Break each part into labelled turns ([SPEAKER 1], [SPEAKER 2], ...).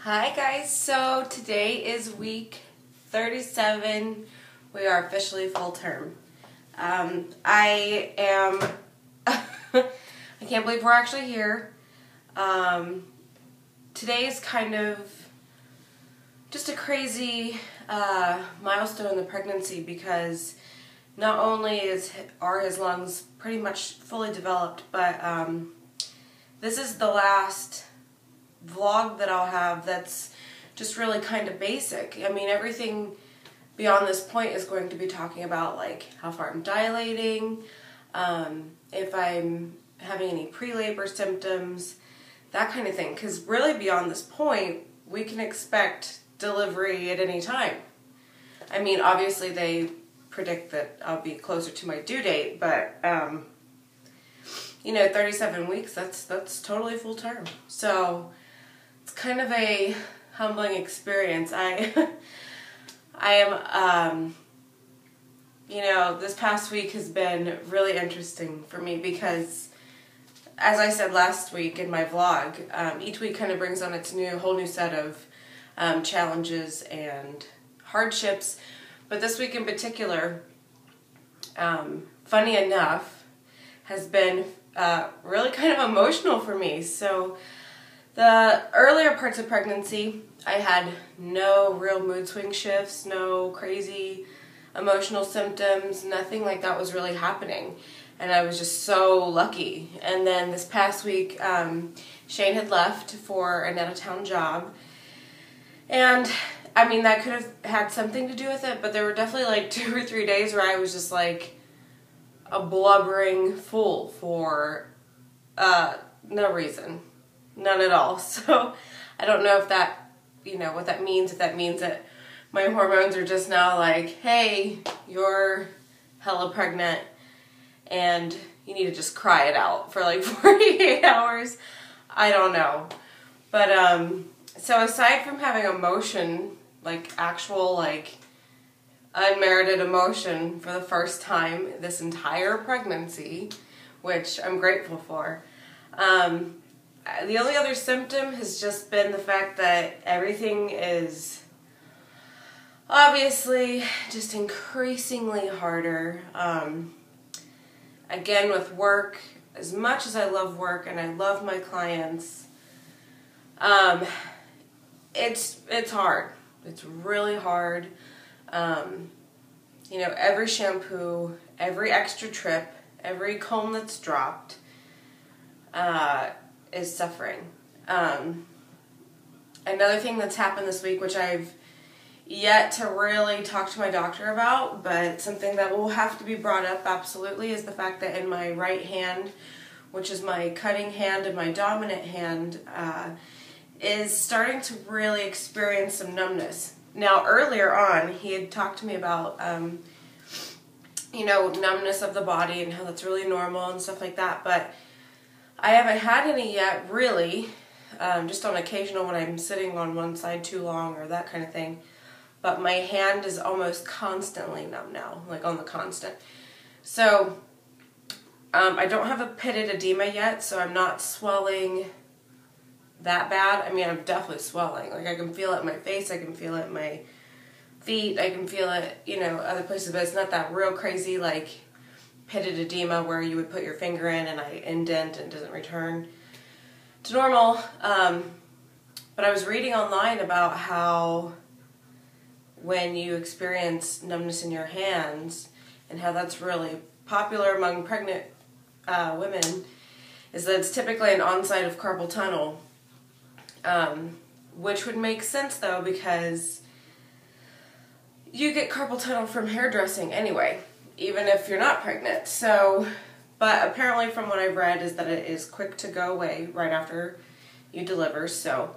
[SPEAKER 1] Hi guys, so today is week 37. We are officially full term. I can't believe we're actually here. Today is kind of just a crazy milestone in the pregnancy because not only are his lungs pretty much fully developed, but this is the last vlog that I'll have that's just really kind of basic. I mean, everything beyond this point is going to be talking about like how far I'm dilating, if I'm having any pre-labor symptoms, that kind of thing. Because really beyond this point, we can expect delivery at any time. I mean, obviously they predict that I'll be closer to my due date, but 37 weeks, that's totally full term. So it's kind of a humbling experience. I am, this past week has been really interesting for me because, as I said last week in my vlog, each week kind of brings on its whole new set of challenges and hardships. But this week in particular, funny enough, has been really kind of emotional for me. So the earlier parts of pregnancy, I had no real mood swing shifts, no crazy emotional symptoms, nothing like that was really happening. And I was just so lucky. And then this past week, Shane had left for an out-of-town job. And, I mean, that could have had something to do with it, but there were definitely like 2 or 3 days where I was just like a blubbering fool for no reason. None at all. So I don't know if that, what that means. If that means that my hormones are just now like, hey, you're hella pregnant and you need to just cry it out for like 48 hours. I don't know. But, so aside from having emotion, like actual, like unmerited emotion for the first time this entire pregnancy, which I'm grateful for, the only other symptom has just been the fact that everything is obviously just increasingly harder. Again, with work, as much as I love work and I love my clients, it's hard. It's really hard. Every shampoo, every extra trip, every comb that's dropped, is suffering. Another thing that's happened this week, which I've yet to really talk to my doctor about, but something that will have to be brought up absolutely, is the fact that in my right hand, which is my cutting hand and my dominant hand, is starting to really experience some numbness. Now, earlier on, he had talked to me about, numbness of the body and how that's really normal and stuff like that, but I haven't had any yet, really, just on occasional when I'm sitting on one side too long or that kind of thing. But my hand is almost constantly numb now, like on the constant. So, I don't have a pitted edema yet, so I'm not swelling that bad. I mean, I'm definitely swelling. Like, I can feel it in my face, I can feel it in my feet, I can feel it, other places, but it's not that real crazy, like, pitted edema where you would put your finger in and I indent and it doesn't return to normal. But I was reading online about how when you experience numbness in your hands and how that's really popular among pregnant women, is that it's typically an onset of carpal tunnel, which would make sense though because you get carpal tunnel from hairdressing anyway, even if you're not pregnant. So, but apparently from what I've read is that it is quick to go away right after you deliver. So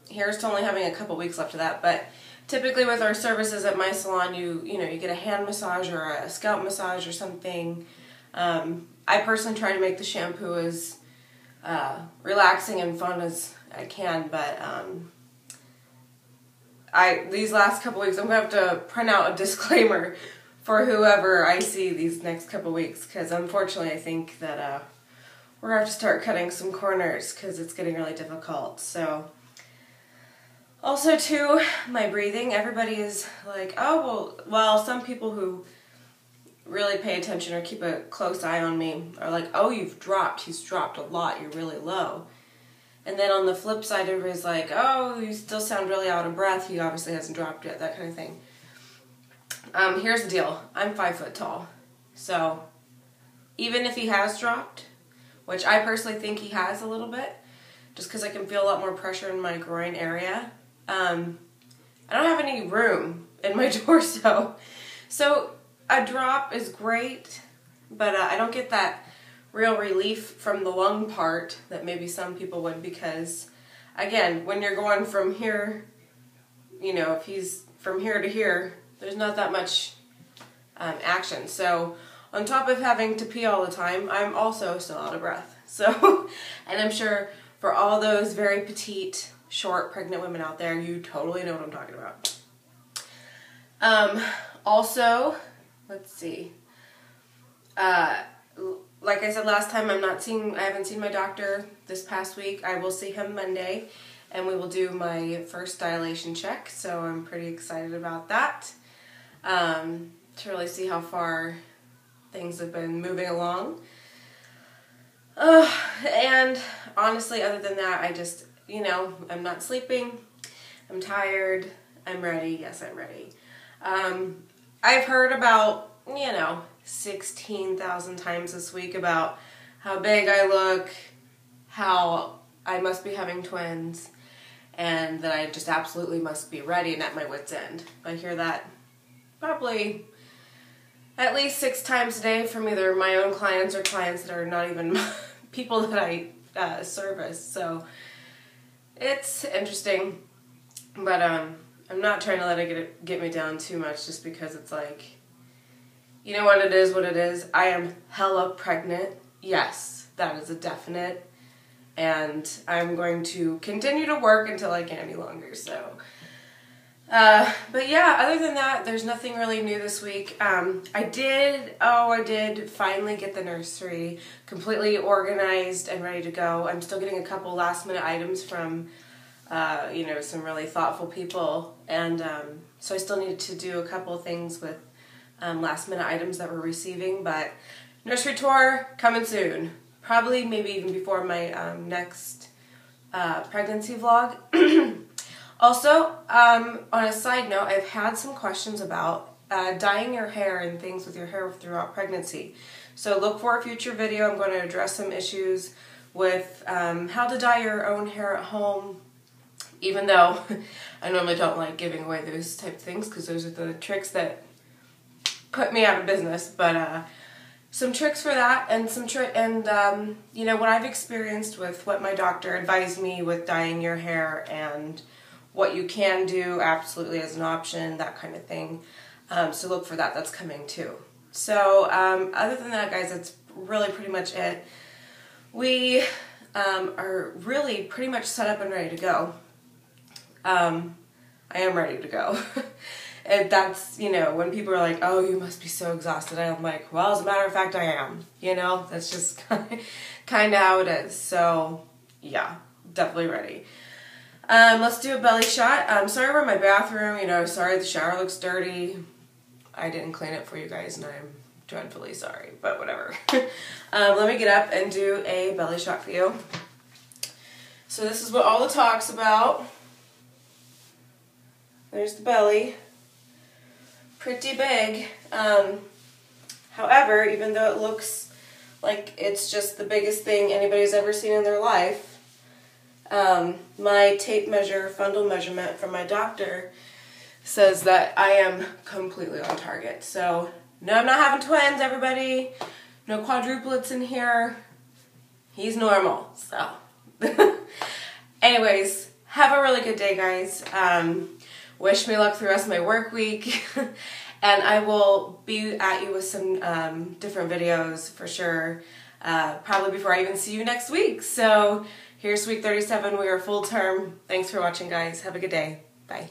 [SPEAKER 1] here's to only having a couple weeks left of that. But typically with our services at my salon, you get a hand massage or a scalp massage or something. I personally try to make the shampoo as relaxing and fun as I can, but these last couple weeks I'm going to have to print out a disclaimer for whoever I see these next couple weeks, because unfortunately I think that we're going to have to start cutting some corners because it's getting really difficult. So Also too, my breathing, everybody is like, oh, well, some people who really pay attention or keep a close eye on me are like, oh, he's dropped a lot, you're really low. And then on the flip side, everybody's like, oh, you still sound really out of breath, he obviously hasn't dropped yet, that kind of thing. Here's the deal, I'm 5 foot tall, so even if he has dropped, which I personally think he has a little bit, just because I can feel a lot more pressure in my groin area, I don't have any room in my torso. So a drop is great, but I don't get that real relief from the lung part that maybe some people would, because, again, when you're going from here, you know, if he's from here to here, there's not that much action. So on top of having to pee all the time, I'm also still out of breath. So, and I'm sure for all those very petite, short, pregnant women out there, you totally know what I'm talking about. Also, let's see. Like I said last time, I haven't seen my doctor this past week. I will see him Monday, and we will do my first dilation check, so I'm pretty excited about that. To really see how far things have been moving along. And honestly, other than that, I just, you know, I'm not sleeping, I'm tired, I'm ready, yes, I'm ready. I've heard about, you know, 16,000 times this week about how big I look, how I must be having twins, and that I just absolutely must be ready and at my wit's end. I hear that probably at least 6 times a day from either my own clients or clients that are not even people that I service. So it's interesting, but I'm not trying to let it get me down too much, just because it's like, you know what it is. I am hella pregnant. Yes, that is a definite. And I'm going to continue to work until I can't any longer, so. But yeah, other than that, there's nothing really new this week. I did finally get the nursery completely organized and ready to go. I'm still getting a couple last minute items from, you know, some really thoughtful people. And so I still need to do a couple of things with last minute items that we're receiving. But nursery tour coming soon. Probably maybe even before my next pregnancy vlog. Also, on a side note, I've had some questions about dyeing your hair and things with your hair throughout pregnancy. So look for a future video. I'm going to address some issues with how to dye your own hair at home, even though I normally don't like giving away those type of things, because those are the tricks that put me out of business. But some tricks for that, and you know, what I've experienced with what my doctor advised me with dyeing your hair, and what you can do absolutely as an option, that kind of thing. So look for that. That's coming too. So other than that, guys, that's really pretty much it. We are really pretty much set up and ready to go. I am ready to go. And that's, you know, when people are like, oh, you must be so exhausted, I'm like, well, as a matter of fact, I am. You know, that's just kind of how it is. So yeah, definitely ready. Let's do a belly shot. I'm sorry we're in my bathroom, you know, sorry the shower looks dirty. I didn't clean it for you guys, and I'm dreadfully sorry, but whatever. Let me get up and do a belly shot for you. So this is what all the talk's about. There's the belly. Pretty big. However, even though it looks like it's just the biggest thing anybody's ever seen in their life, my tape measure, fundal measurement from my doctor says that I am completely on target. So, no, I'm not having twins, everybody. No quadruplets in here. He's normal, so. Anyways, have a really good day, guys. Wish me luck for the rest of my work week. And I will be at you with some different videos for sure. Probably before I even see you next week. So, here's week 37. We are full term. Thanks for watching, guys. Have a good day. Bye.